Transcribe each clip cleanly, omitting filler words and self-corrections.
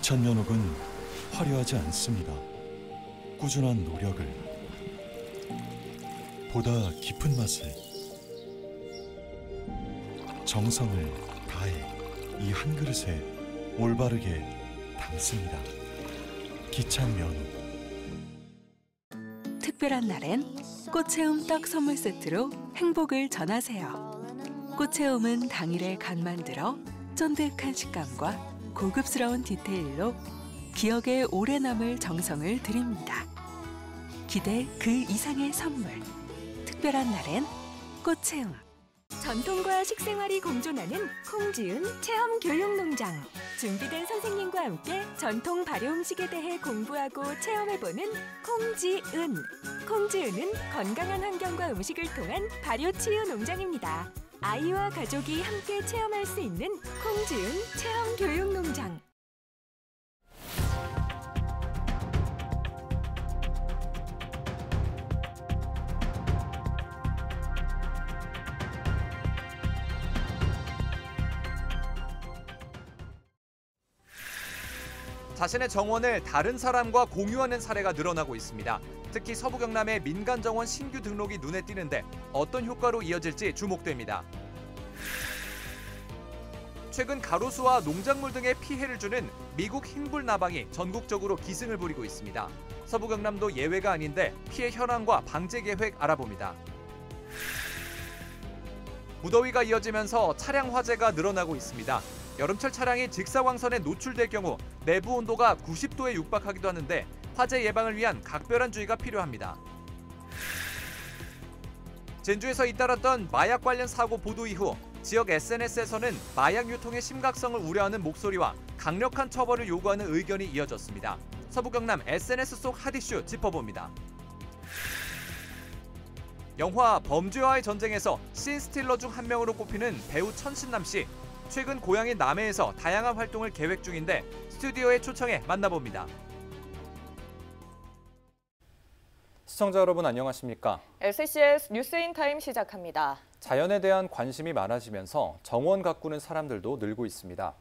기찬 면옥은 화려하지 않습니다. 꾸준한 노력을, 보다 깊은 맛을, 정성을 다해 이 한 그릇에 올바르게 담습니다. 기찬 면옥. 특별한 날엔 꽃체움 떡 선물 세트로 행복을 전하세요. 꽃체움은 당일에 간 만들어 쫀득한 식감과 고급스러운 디테일로 기억에 오래 남을 정성을 드립니다. 기대 그 이상의 선물. 특별한 날엔 꽃체움. 전통과 식생활이 공존하는 콩지은 체험교육농장. 준비된 선생님과 함께 전통 발효 음식에 대해 공부하고 체험해보는 콩지은. 콩지은은 건강한 환경과 음식을 통한 발효 치유 농장입니다. 아이와 가족이 함께 체험할 수 있는 콩지은 체험교육농장. 자신의 정원을 다른 사람과 공유하는 사례가 늘어나고 있습니다. 특히 서부 경남의 민간 정원 신규 등록이 눈에 띄는데 어떤 효과로 이어질지 주목됩니다. 최근 가로수와 농작물 등에 피해를 주는 미국 흰불 나방이 전국적으로 기승을 부리고 있습니다. 서부 경남도 예외가 아닌데 피해 현황과 방제 계획 알아봅니다. 무더위가 이어지면서 차량 화재가 늘어나고 있습니다. 여름철 차량이 직사광선에 노출될 경우 내부 온도가 90도에 육박하기도 하는데 화재 예방을 위한 각별한 주의가 필요합니다. 진주에서 잇따랐던 마약 관련 사고 보도 이후 지역 SNS에서는 마약 유통의 심각성을 우려하는 목소리와 강력한 처벌을 요구하는 의견이 이어졌습니다. 서부 경남 SNS 속 핫 이슈 짚어봅니다. 영화 범죄와의 전쟁에서 씬 스틸러 중 한 명으로 꼽히는 배우 천신남 씨. 최근 고향인 남해에서 다양한 활동을 계획 중인데 스튜디오에 초청해 만나봅니다. 시청자 여러분 안녕하십니까? SCS 뉴스인타임 시작합니다. 자연에 대한 관심이 많아지면서 정원 가꾸는 사람들도 늘고 있습니다.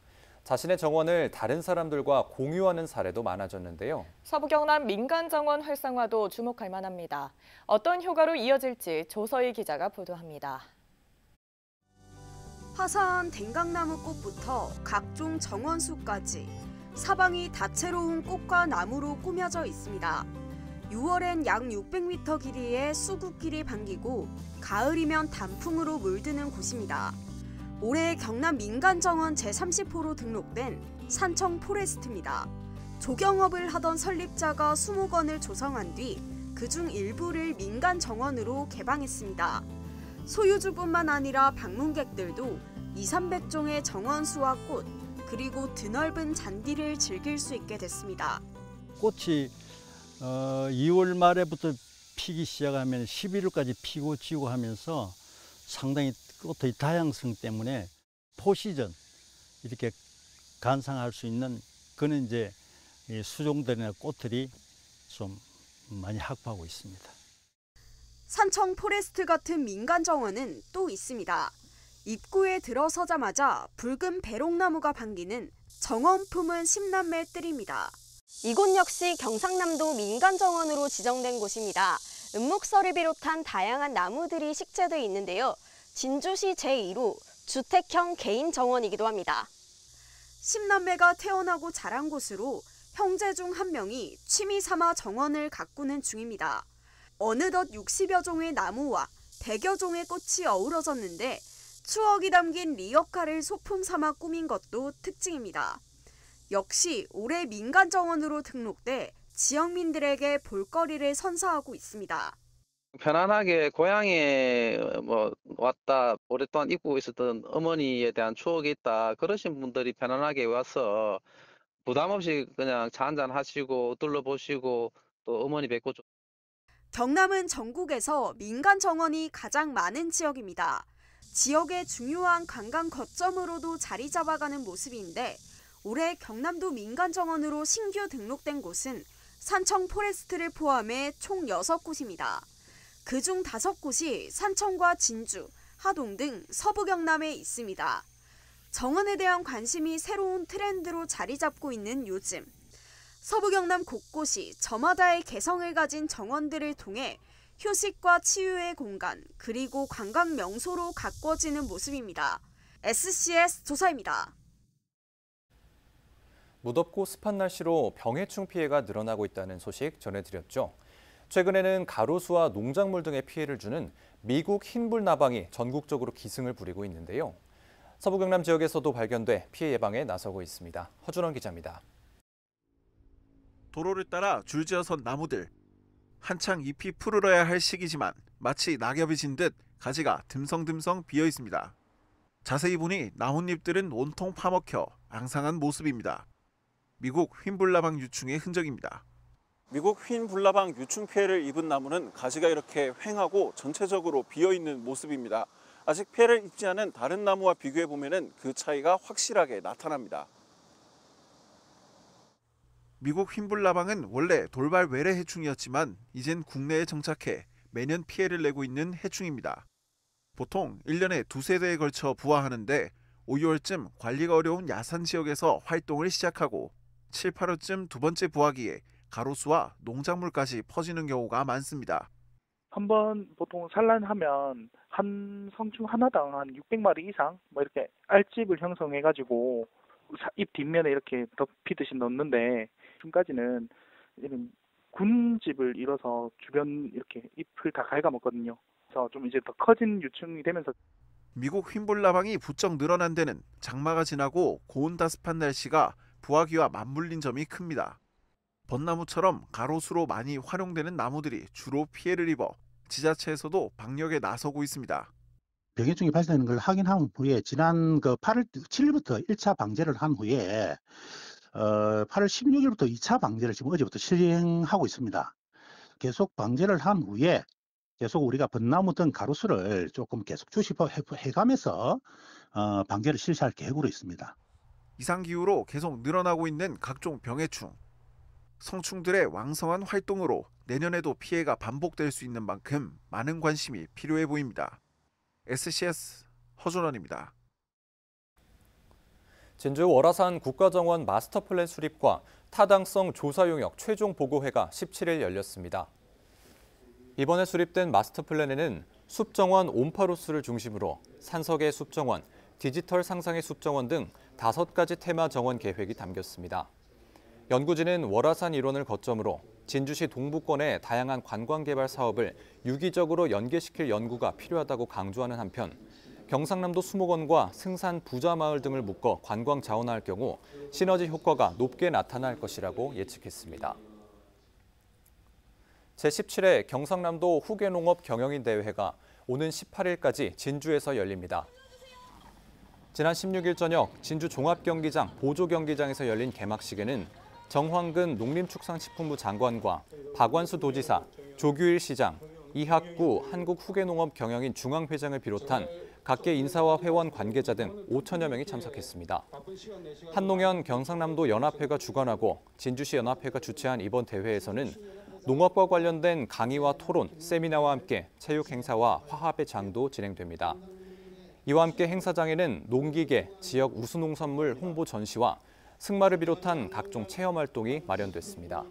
자신의 정원을 다른 사람들과 공유하는 사례도 많아졌는데요. 서부 경남 민간 정원 활성화도 주목할 만합니다. 어떤 효과로 이어질지 조서희 기자가 보도합니다. 화사한 댕강나무 꽃부터 각종 정원수까지 사방이 다채로운 꽃과 나무로 꾸며져 있습니다. 6월엔 약 600m 길이의 수국길이 반기고 가을이면 단풍으로 물드는 곳입니다. 올해 경남 민간정원 제30호로 등록된 산청 포레스트입니다. 조경업을 하던 설립자가 수목원을 조성한 뒤 그중 일부를 민간정원으로 개방했습니다. 소유주뿐만 아니라 방문객들도 200~300종의 정원수와 꽃, 그리고 드넓은 잔디를 즐길 수 있게 됐습니다. 꽃이 2월 말에부터 피기 시작하면 11월까지 피고 지고 하면서 상당히 꽃의 다양성 때문에 포시즌 이렇게 관상할 수 있는 그런 이제 수종들이나 꽃들이 좀 많이 확보하고 있습니다. 산청 포레스트 같은 민간 정원은 또 있습니다. 입구에 들어서자마자 붉은 배롱나무가 반기는 정원 품은 10남매 뜰입니다. 이곳 역시 경상남도 민간정원으로 지정된 곳입니다. 은목설을 비롯한 다양한 나무들이 식재돼 있는데요. 진주시 제2호 주택형 개인정원이기도 합니다. 10남매가 태어나고 자란 곳으로 형제 중 한 명이 취미 삼아 정원을 가꾸는 중입니다. 어느덧 60여 종의 나무와 100여 종의 꽃이 어우러졌는데 추억이 담긴 리어카를 소품 삼아 꾸민 것도 특징입니다. 역시 올해 민간정원으로 등록돼 지역민들에게 볼거리를 선사하고 있습니다. 편안하게 고향에 왔다 오랫동안 입고 있었던 어머니에 대한 추억이 있다. 그러신 분들이 편안하게 와서 부담 없이 그냥 차 한잔 하시고 둘러보시고 또 어머니 뵙고. 경남은 전국에서 민간정원이 가장 많은 지역입니다. 지역의 중요한 관광 거점으로도 자리 잡아가는 모습인데 올해 경남도 민간정원으로 신규 등록된 곳은 산청 포레스트를 포함해 총 6곳입니다. 그중 5곳이 산청과 진주, 하동 등 서부 경남에 있습니다. 정원에 대한 관심이 새로운 트렌드로 자리 잡고 있는 요즘. 서부 경남 곳곳이 저마다의 개성을 가진 정원들을 통해 휴식과 치유의 공간, 그리고 관광 명소로 가꿔지는 모습입니다. SCS 조사입니다. 무덥고 습한 날씨로 병해충 피해가 늘어나고 있다는 소식 전해드렸죠. 최근에는 가로수와 농작물 등의 피해를 주는 미국 흰불나방이 전국적으로 기승을 부리고 있는데요. 서부 경남 지역에서도 발견돼 피해 예방에 나서고 있습니다. 허준원 기자입니다. 도로를 따라 줄지어선 나무들. 한창 잎이 푸르러야 할 시기지만 마치 낙엽이 진 듯 가지가 듬성듬성 비어 있습니다. 자세히 보니 나뭇잎들은 온통 파먹혀 앙상한 모습입니다. 미국 흰불나방 유충의 흔적입니다. 미국 흰불나방 유충 피해를 입은 나무는 가지가 이렇게 휑하고 전체적으로 비어있는 모습입니다. 아직 피해를 입지 않은 다른 나무와 비교해보면 그 차이가 확실하게 나타납니다. 미국 흰불나방은 원래 돌발 외래 해충이었지만 이젠 국내에 정착해 매년 피해를 내고 있는 해충입니다. 보통 1년에 두세 대에 걸쳐 부화하는데 5, 6월쯤 관리가 어려운 야산 지역에서 활동을 시작하고 7, 8월쯤 두 번째 부화기에 가로수와 농작물까지 퍼지는 경우가 많습니다. 한번 보통 산란하면 한 성충 하나당 한 600마리 이상 이렇게 알집을 형성해가지고 잎 뒷면에 이렇게 덮이듯이 넣는데 지금까지는 이런 군집을 이뤄서 주변 이렇게 잎을 다 갉아먹거든요. 그래서 좀 이제 더 커진 유충이 되면서 미국 흰불나방이 부쩍 늘어난 데는 장마가 지나고 고온다습한 날씨가 부화기와 맞물린 점이 큽니다. 벚나무처럼 가로수로 많이 활용되는 나무들이 주로 피해를 입어 지자체에서도 방역에 나서고 있습니다. 병해충이 발생하는 걸 확인한 후에 지난 8월 7일부터 1차 방제를 한 후에 8월 16일부터 2차 방제를 지금 어제부터 실행하고 있습니다. 계속 방제를 한 후에 계속 우리가 벚나무 등 가로수를 조금 계속 주시해가면서 방제를 실시할 계획으로 있습니다. 이상기후로 계속 늘어나고 있는 각종 병해충. 성충들의 왕성한 활동으로 내년에도 피해가 반복될 수 있는 만큼 많은 관심이 필요해 보입니다. SCS 허준원입니다. 진주 월화산 국가정원 마스터플랜 수립과 타당성 조사 용역 최종 보고회가 17일 열렸습니다. 이번에 수립된 마스터플랜에는 숲정원 옴파루스를 중심으로 산석의 숲정원, 디지털 상상의 숲정원 등 5가지 테마 정원 계획이 담겼습니다. 연구진은 월화산 일원을 거점으로 진주시 동부권의 다양한 관광개발 사업을 유기적으로 연계시킬 연구가 필요하다고 강조하는 한편 경상남도 수목원과 승산 부자마을 등을 묶어 관광 자원화할 경우 시너지 효과가 높게 나타날 것이라고 예측했습니다. 제17회 경상남도 후계농업 경영인 대회가 오는 18일까지 진주에서 열립니다. 지난 16일 저녁 진주 종합경기장 보조경기장에서 열린 개막식에는 정황근 농림축산식품부 장관과 박완수 도지사, 조규일 시장, 이학구 한국후계농업 경영인 중앙회장을 비롯한 각계 인사와 회원 관계자 등 5천여 명이 참석했습니다. 한농연 경상남도 연합회가 주관하고 진주시 연합회가 주최한 이번 대회에서는 농업과 관련된 강의와 토론, 세미나와 함께 체육 행사와 화합의 장도 진행됩니다. 이와 함께 행사장에는 농기계, 지역 우수농산물 홍보 전시와 승마를 비롯한 각종 체험 활동이 마련됐습니다.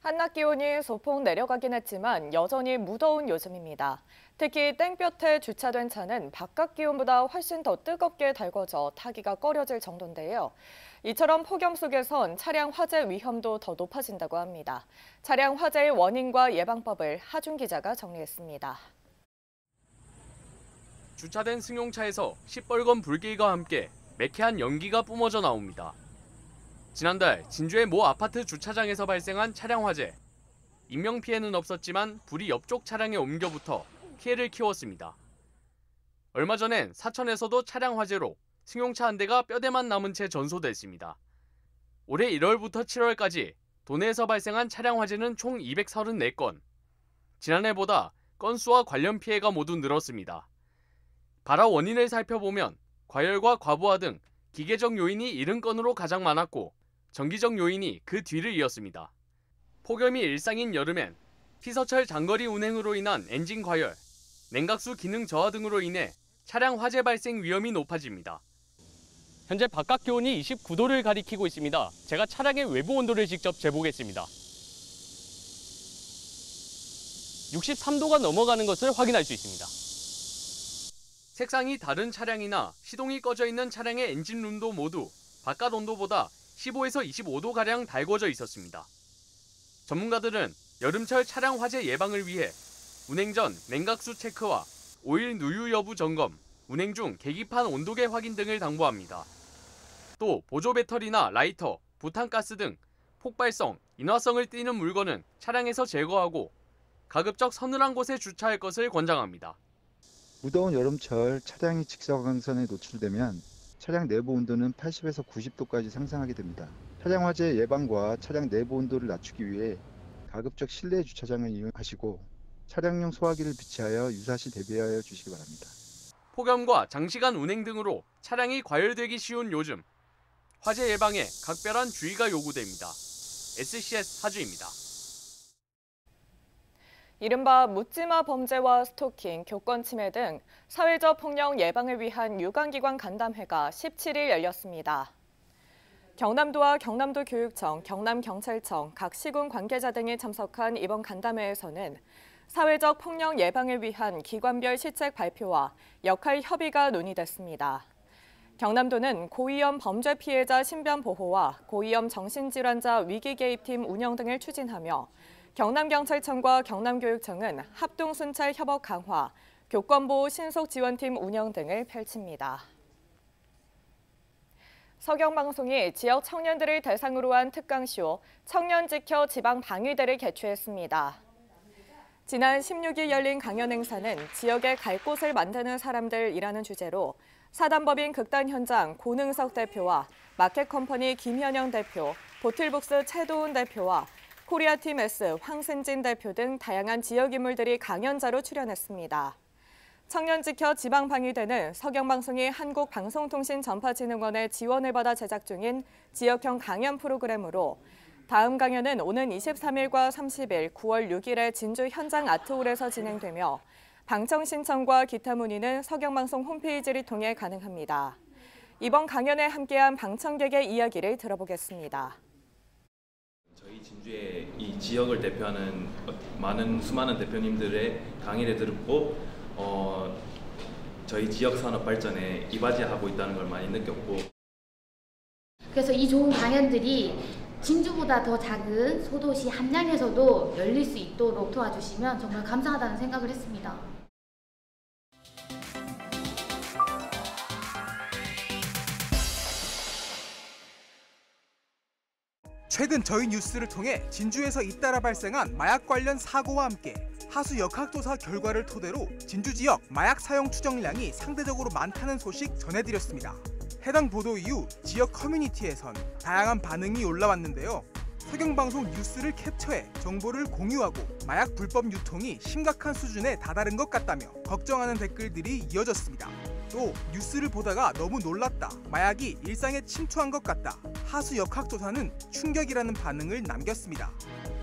한낮 기온이 소폭 내려가긴 했지만 여전히 무더운 요즘입니다. 특히 땡볕에 주차된 차는 바깥 기온보다 훨씬 더 뜨겁게 달궈져 타기가 꺼려질 정도인데요. 이처럼 폭염 속에선 차량 화재 위험도 더 높아진다고 합니다. 차량 화재의 원인과 예방법을 하준 기자가 정리했습니다. 주차된 승용차에서 시뻘건 불길과 함께 매캐한 연기가 뿜어져 나옵니다. 지난달 진주의 모 아파트 주차장에서 발생한 차량 화재. 인명피해는 없었지만 불이 옆쪽 차량에 옮겨붙어 피해를 키웠습니다. 얼마 전엔 사천에서도 차량 화재로 승용차 한 대가 뼈대만 남은 채 전소됐습니다. 올해 1월부터 7월까지 도내에서 발생한 차량 화재는 총 234건. 지난해보다 건수와 관련 피해가 모두 늘었습니다. 발화 원인을 살펴보면 과열과 과부하 등 기계적 요인이 70건으로 가장 많았고 전기적 요인이 그 뒤를 이었습니다. 폭염이 일상인 여름엔 피서철 장거리 운행으로 인한 엔진 과열, 냉각수 기능 저하 등으로 인해 차량 화재 발생 위험이 높아집니다. 현재 바깥 기온이 29도를 가리키고 있습니다. 제가 차량의 외부 온도를 직접 재보겠습니다. 63도가 넘어가는 것을 확인할 수 있습니다. 색상이 다른 차량이나 시동이 꺼져 있는 차량의 엔진룸도 모두 바깥 온도보다 15에서 25도가량 달궈져 있었습니다. 전문가들은 여름철 차량 화재 예방을 위해 운행 전 냉각수 체크와 오일 누유 여부 점검, 운행 중 계기판 온도계 확인 등을 당부합니다. 또 보조 배터리나 라이터, 부탄가스 등 폭발성, 인화성을 띠는 물건은 차량에서 제거하고 가급적 서늘한 곳에 주차할 것을 권장합니다. 무더운 여름철 차량이 직사광선에 노출되면 차량 내부 온도는 80에서 90도까지 상승하게 됩니다. 차량 화재 예방과 차량 내부 온도를 낮추기 위해 가급적 실내 주차장을 이용하시고 차량용 소화기를 비치하여 유사시 대비하여 주시기 바랍니다. 폭염과 장시간 운행 등으로 차량이 과열되기 쉬운 요즘, 화재 예방에 각별한 주의가 요구됩니다. SCS 하주입니다. 이른바 묻지마 범죄와 스토킹, 교권 침해 등 사회적 폭력 예방을 위한 유관기관 간담회가 17일 열렸습니다. 경남도와 경남도 교육청, 경남경찰청, 각 시군 관계자 등이 참석한 이번 간담회에서는 사회적 폭력 예방을 위한 기관별 시책 발표와 역할 협의가 논의됐습니다. 경남도는 고위험 범죄 피해자 신변 보호와 고위험 정신질환자 위기개입팀 운영 등을 추진하며 경남경찰청과 경남교육청은 합동순찰 협업 강화, 교권보호 신속지원팀 운영 등을 펼칩니다. 서경방송이 지역 청년들을 대상으로 한 특강쇼 청년지켜 지방방위대를 개최했습니다. 지난 16일 열린 강연 행사는 지역에 갈 곳을 만드는 사람들이라는 주제로 사단법인 극단현장 고능석 대표와 마켓컴퍼니 김현영 대표, 보틀북스 최도훈 대표와 코리아팀 S 황승진 대표 등 다양한 지역 인물들이 강연자로 출연했습니다. 청년지켜 지방방위대는 서경방송이 한국방송통신전파진흥원의 지원을 받아 제작 중인 지역형 강연 프로그램으로 다음 강연은 오는 23일과 30일, 9월 6일에 진주 현장 아트홀에서 진행되며 방청 신청과 기타 문의는 서경방송 홈페이지를 통해 가능합니다. 이번 강연에 함께한 방청객의 이야기를 들어보겠습니다. 저희 진주의 이 지역을 대표하는 수많은 대표님들의 강의를 듣고 저희 지역 산업 발전에 이바지하고 있다는 걸 많이 느꼈고, 그래서 이 좋은 강연들이 진주보다 더 작은 소도시 함양에서도 열릴 수 있도록 도와주시면 정말 감사하다는 생각을 했습니다. 최근 저희 뉴스를 통해 진주에서 잇따라 발생한 마약 관련 사고와 함께 하수 역학조사 결과를 토대로 진주 지역 마약 사용 추정량이 상대적으로 많다는 소식 전해드렸습니다. 해당 보도 이후 지역 커뮤니티에선 다양한 반응이 올라왔는데요. 서경방송 뉴스를 캡처해 정보를 공유하고 마약 불법 유통이 심각한 수준에 다다른 것 같다며 걱정하는 댓글들이 이어졌습니다. 또 뉴스를 보다가 너무 놀랐다, 마약이 일상에 침투한 것 같다, 하수 역학조사는 충격이라는 반응을 남겼습니다.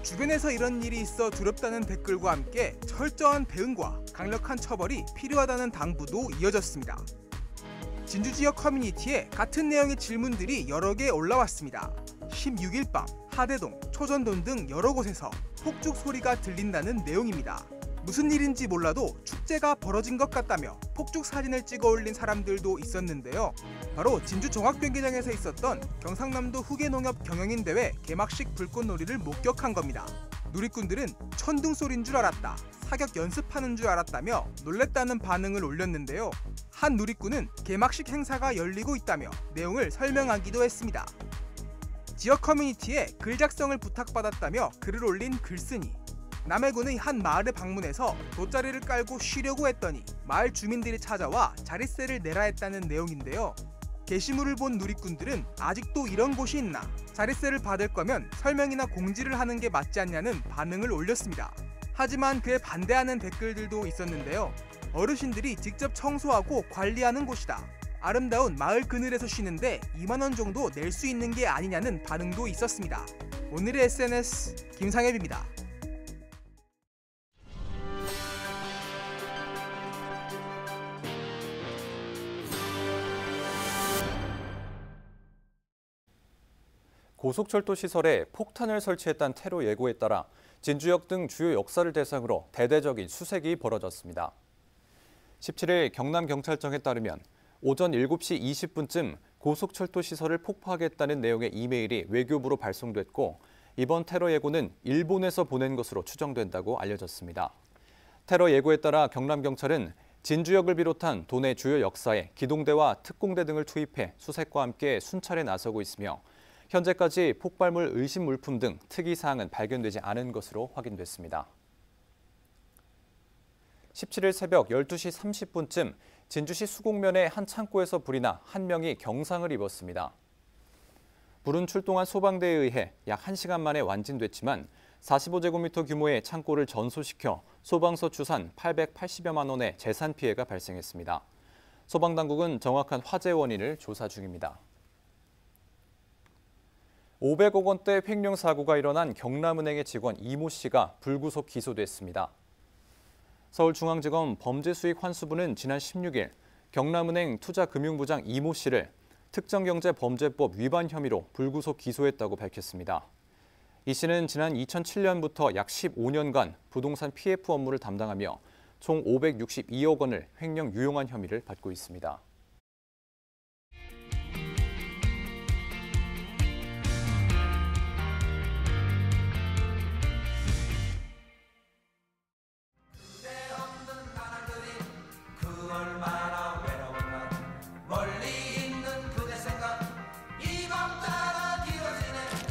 주변에서 이런 일이 있어 두렵다는 댓글과 함께 철저한 대응과 강력한 처벌이 필요하다는 당부도 이어졌습니다. 진주 지역 커뮤니티에 같은 내용의 질문들이 여러 개 올라왔습니다. 16일 밤 하대동, 초전동 등 여러 곳에서 폭죽 소리가 들린다는 내용입니다. 무슨 일인지 몰라도 축제가 벌어진 것 같다며 폭죽 사진을 찍어 올린 사람들도 있었는데요. 바로 진주 종합경기장에서 있었던 경상남도 후계농협 경영인대회 개막식 불꽃놀이를 목격한 겁니다. 누리꾼들은 천둥 소리인 줄 알았다, 사격 연습하는 줄 알았다며 놀랬다는 반응을 올렸는데요. 한 누리꾼은 개막식 행사가 열리고 있다며 내용을 설명하기도 했습니다. 지역 커뮤니티에 글 작성을 부탁받았다며 글을 올린 글쓴이. 남해군의 한 마을에 방문해서 돗자리를 깔고 쉬려고 했더니 마을 주민들이 찾아와 자릿세를 내라 했다는 내용인데요. 게시물을 본 누리꾼들은 아직도 이런 곳이 있나, 자릿세를 받을 거면 설명이나 공지를 하는 게 맞지 않냐는 반응을 올렸습니다. 하지만 그에 반대하는 댓글들도 있었는데요. 어르신들이 직접 청소하고 관리하는 곳이다, 아름다운 마을 그늘에서 쉬는데 2만 원 정도 낼 수 있는 게 아니냐는 반응도 있었습니다. 오늘의 SNS 김상엽입니다. 고속철도 시설에 폭탄을 설치했다는 테러 예고에 따라 진주역 등 주요 역사를 대상으로 대대적인 수색이 벌어졌습니다. 17일 경남경찰청에 따르면 오전 7시 20분쯤 고속철도 시설을 폭파하겠다는 내용의 이메일이 외교부로 발송됐고 이번 테러 예고는 일본에서 보낸 것으로 추정된다고 알려졌습니다. 테러 예고에 따라 경남경찰은 진주역을 비롯한 도내 주요 역사에 기동대와 특공대 등을 투입해 수색과 함께 순찰에 나서고 있으며 현재까지 폭발물 의심 물품 등 특이 사항은 발견되지 않은 것으로 확인됐습니다. 17일 새벽 12시 30분쯤 진주시 수곡면의 한 창고에서 불이 나 한 명이 경상을 입었습니다. 불은 출동한 소방대에 의해 약 1시간 만에 완진됐지만 45제곱미터 규모의 창고를 전소시켜 소방서 추산 880여만 원의 재산 피해가 발생했습니다. 소방당국은 정확한 화재 원인을 조사 중입니다. 500억 원대 횡령 사고가 일어난 경남은행의 직원 이모 씨가 불구속 기소됐습니다. 서울중앙지검 범죄수익환수부는 지난 16일 경남은행 투자금융부장 이모 씨를 특정경제범죄법 위반 혐의로 불구속 기소했다고 밝혔습니다. 이 씨는 지난 2007년부터 약 15년간 부동산 PF 업무를 담당하며 총 562억 원을 횡령 유용한 혐의를 받고 있습니다.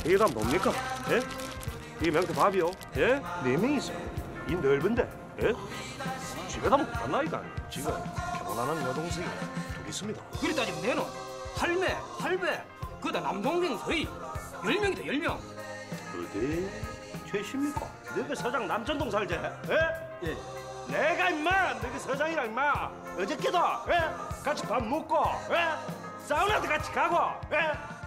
이게 다 뭡니까? 예? 이게 명태밥이요? 예? 4명이서 이 넓은데, 예? 집에다 못 갔나이까? 지금 결혼하는 여동생이 둘 있습니다. 그리 따지면 내는 할매, 할배, 그다 남동생 서희 10명이다 10명. 어디 최십니까? 너그 서장 남천동 살지? 예? 예. 내가 임마 너그 서장이랑 임마 어저께도 예? 같이 밥 먹고 예? 사우나도 같이 가고 예?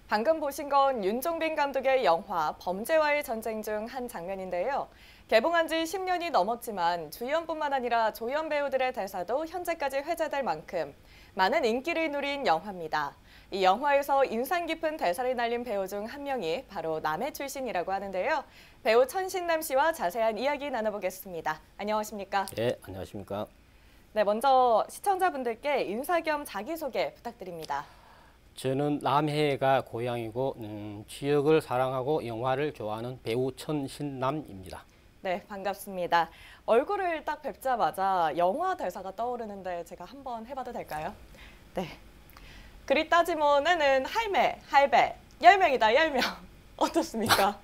방금 보신 건 윤종빈 감독의 영화 범죄와의 전쟁 중 한 장면인데요. 개봉한 지 10년이 넘었지만 주연뿐만 아니라 조연 배우들의 대사도 현재까지 회자될 만큼 많은 인기를 누린 영화입니다. 이 영화에서 인상 깊은 대사를 날린 배우 중 한 명이 바로 남해 출신이라고 하는데요. 배우 천신남 씨와 자세한 이야기 나눠보겠습니다. 안녕하십니까? 네, 안녕하십니까? 네, 먼저 시청자분들께 인사 겸 자기소개 부탁드립니다. 저는 남해가 고향이고 지역을 사랑하고 영화를 좋아하는 배우 천신남입니다. 네, 반갑습니다. 얼굴을 딱 뵙자마자 영화 대사가 떠오르는데 제가 한번 해봐도 될까요? 네. 그리 따지면은 할매, 할배, 10명이다, 10명. 어떻습니까?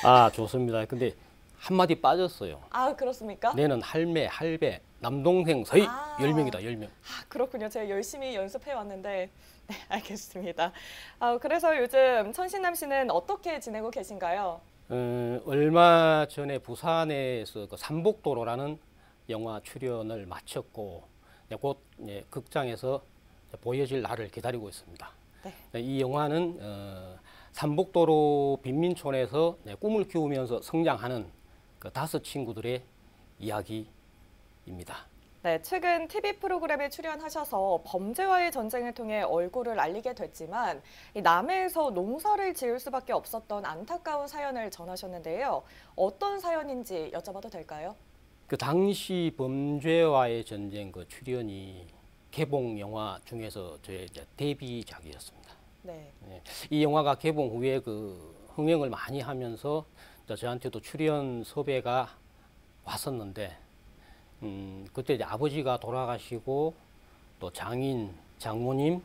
아, 좋습니다. 근데 한마디 빠졌어요. 아, 그렇습니까? 내는 할매, 할배, 남동생 서희 10명이다, 10명. 아, 그렇군요. 제가 열심히 연습해 왔는데 네, 알겠습니다. 그래서 요즘 천신남 씨는 어떻게 지내고 계신가요? 얼마 전에 부산에서 그 삼복도로라는 영화 출연을 마쳤고 곧 극장에서 보여질 날을 기다리고 있습니다. 네. 이 영화는 삼복도로 빈민촌에서 꿈을 키우면서 성장하는 그 5 친구들의 이야기입니다. 네, 최근 TV 프로그램에 출연하셔서 범죄와의 전쟁을 통해 얼굴을 알리게 됐지만 이 남해에서 농사를 지을 수밖에 없었던 안타까운 사연을 전하셨는데요. 어떤 사연인지 여쭤봐도 될까요? 그 당시 범죄와의 전쟁 그 출연이 개봉 영화 중에서 저의 데뷔작이었습니다. 네. 네. 이 영화가 개봉 후에 그 흥행을 많이 하면서 저한테도 출연 섭외가 왔었는데 그때 이제 아버지가 돌아가시고 또 장인, 장모님도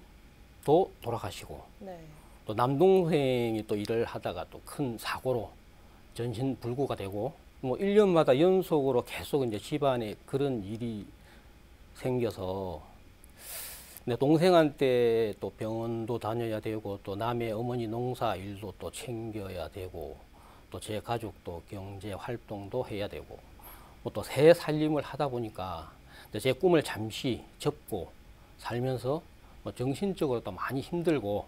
돌아가시고 네. 또 남동생이 또 일을 하다가 또 큰 사고로 전신불구가 되고 뭐 1년마다 연속으로 계속 이제 집안에 그런 일이 생겨서 내 동생한테 또 병원도 다녀야 되고 또 남의 어머니 농사 일도 또 챙겨야 되고 또 제 가족도 경제 활동도 해야 되고 또 새 살림을 하다 보니까 제 꿈을 잠시 접고 살면서 정신적으로 또 많이 힘들고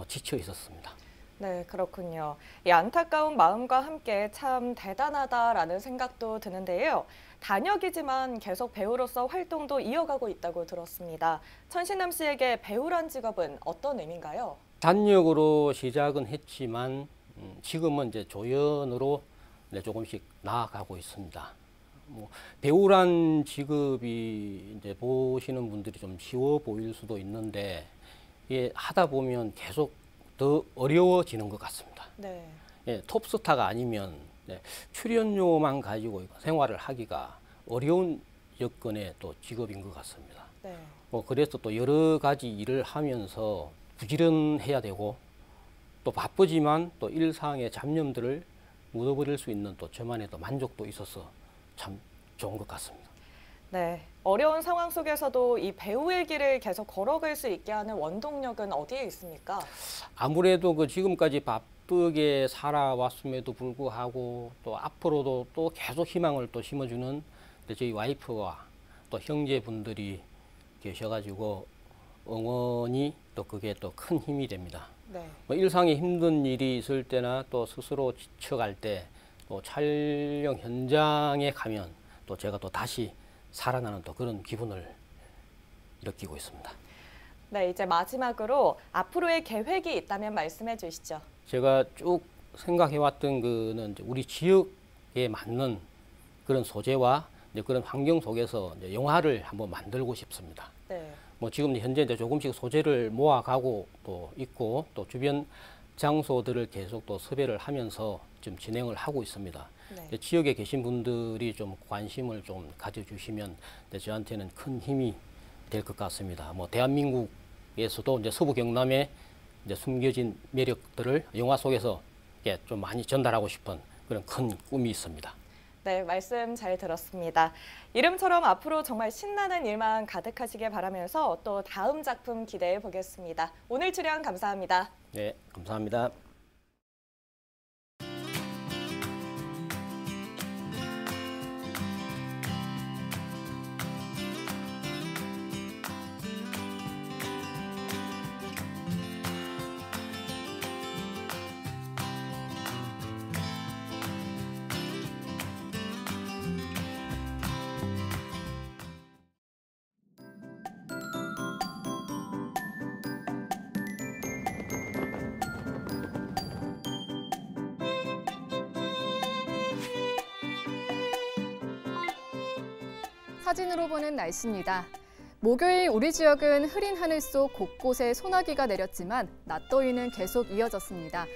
지쳐 있었습니다. 네, 그렇군요. 이 안타까운 마음과 함께 참 대단하다라는 생각도 드는데요. 단역이지만 계속 배우로서 활동도 이어가고 있다고 들었습니다. 천신남 씨에게 배우란 직업은 어떤 의미인가요? 단역으로 시작은 했지만 지금은 이제 조연으로 조금씩 나아가고 있습니다. 배우란 직업이 이제 보시는 분들이 좀 쉬워 보일 수도 있는데 이게 하다 보면 계속 더 어려워지는 것 같습니다. 네. 예, 톱스타가 아니면 출연료만 가지고 생활을 하기가 어려운 여건의 또 직업인 것 같습니다. 네. 그래서 또 여러 가지 일을 하면서 부지런해야 되고 또 바쁘지만 또 일상의 잡념들을 묻어버릴 수 있는 또 저만의 또 만족도 있어서 참 좋은 것 같습니다. 네, 어려운 상황 속에서도 이 배우의 길을 계속 걸어갈 수 있게 하는 원동력은 어디에 있습니까? 아무래도 지금까지 바쁘게 살아왔음에도 불구하고 또 앞으로도 또 계속 희망을 또 심어주는 저희 와이프와 또 형제분들이 계셔가지고 응원이 또 그게 또 큰 힘이 됩니다. 네. 일상에 힘든 일이 있을 때나 또 스스로 지쳐갈 때 또 촬영 현장에 가면 또 제가 또 다시 살아나는 또 그런 기분을 느끼고 있습니다. 네, 이제 마지막으로 앞으로의 계획이 있다면 말씀해 주시죠. 제가 쭉 생각해왔던 거는 우리 지역에 맞는 그런 소재와 그런 환경 속에서 영화를 한번 만들고 싶습니다. 네. 지금 현재 조금씩 소재를 모아가고 또 있고 또 주변 장소들을 계속 또 섭외를 하면서 좀 진행을 하고 있습니다. 네. 지역에 계신 분들이 좀 관심을 좀 가져주시면 저한테는 큰 힘이 될 것 같습니다. 대한민국에서도 이제 서부 경남의 숨겨진 매력들을 영화 속에서 좀 많이 전달하고 싶은 그런 큰 꿈이 있습니다. 네, 말씀 잘 들었습니다. 이름처럼 앞으로 정말 신나는 일만 가득하시길 바라면서 또 다음 작품 기대해 보겠습니다. 오늘 출연 감사합니다. 네, 감사합니다. 사진으로 보는 날씨입니다. 목요일 우리 지역은 흐린 하늘 속 곳곳에 소나기가 내렸지만 낮더위는 계속 이어졌습니다.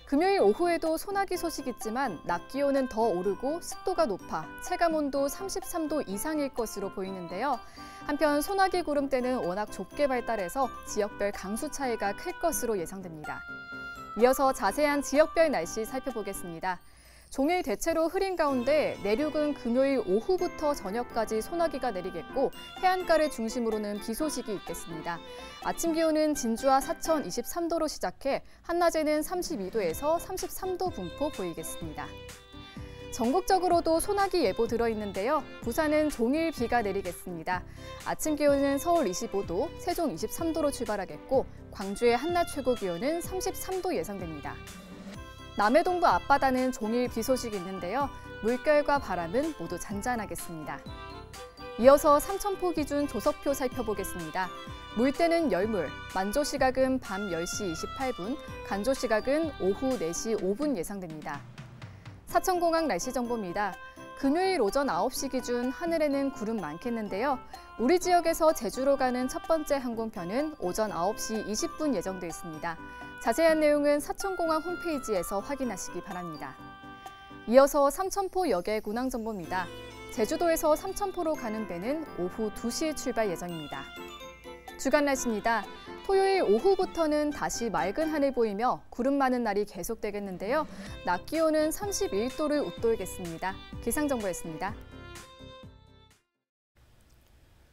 금요일 오후에도 소나기 소식 있지만 낮 기온은 더 오르고 습도가 높아 체감온도 33도 이상일 것으로 보이는데요. 한편 소나기 구름대는 워낙 좁게 발달해서 지역별 강수 차이가 클 것으로 예상됩니다. 이어서 자세한 지역별 날씨 살펴보겠습니다. 종일 대체로 흐린 가운데 내륙은 금요일 오후부터 저녁까지 소나기가 내리겠고 해안가를 중심으로는 비 소식이 있겠습니다. 아침 기온은 진주와 사천 23도로 시작해 한낮에는 32도에서 33도 분포 보이겠습니다. 전국적으로도 소나기 예보 들어있는데요. 부산은 종일 비가 내리겠습니다. 아침 기온은 서울 25도, 세종 23도로 출발하겠고 광주의 한낮 최고 기온은 33도 예상됩니다. 남해동부 앞바다는 종일 비 소식이 있는데요. 물결과 바람은 모두 잔잔하겠습니다. 이어서 삼천포 기준 조석표 살펴보겠습니다. 물때는 열물, 만조 시각은 밤 10시 28분, 간조 시각은 오후 4시 5분 예상됩니다. 사천공항 날씨 정보입니다. 금요일 오전 9시 기준 하늘에는 구름 많겠는데요. 우리 지역에서 제주로 가는 첫 번째 항공편은 오전 9시 20분 예정돼 있습니다. 자세한 내용은 사천공항 홈페이지에서 확인하시기 바랍니다. 이어서 삼천포 역의 운항 정보입니다. 제주도에서 삼천포로 가는 배는 오후 2시 출발 예정입니다. 주간 날씨입니다. 토요일 오후부터는 다시 맑은 하늘 보이며 구름 많은 날이 계속되겠는데요. 낮 기온은 31도를 웃돌겠습니다. 기상정보였습니다.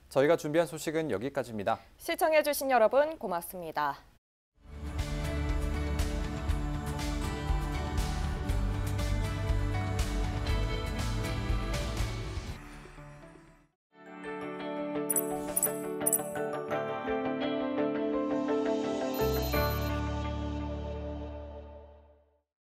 저희가 준비한 소식은 여기까지입니다. 시청해주신 여러분 고맙습니다.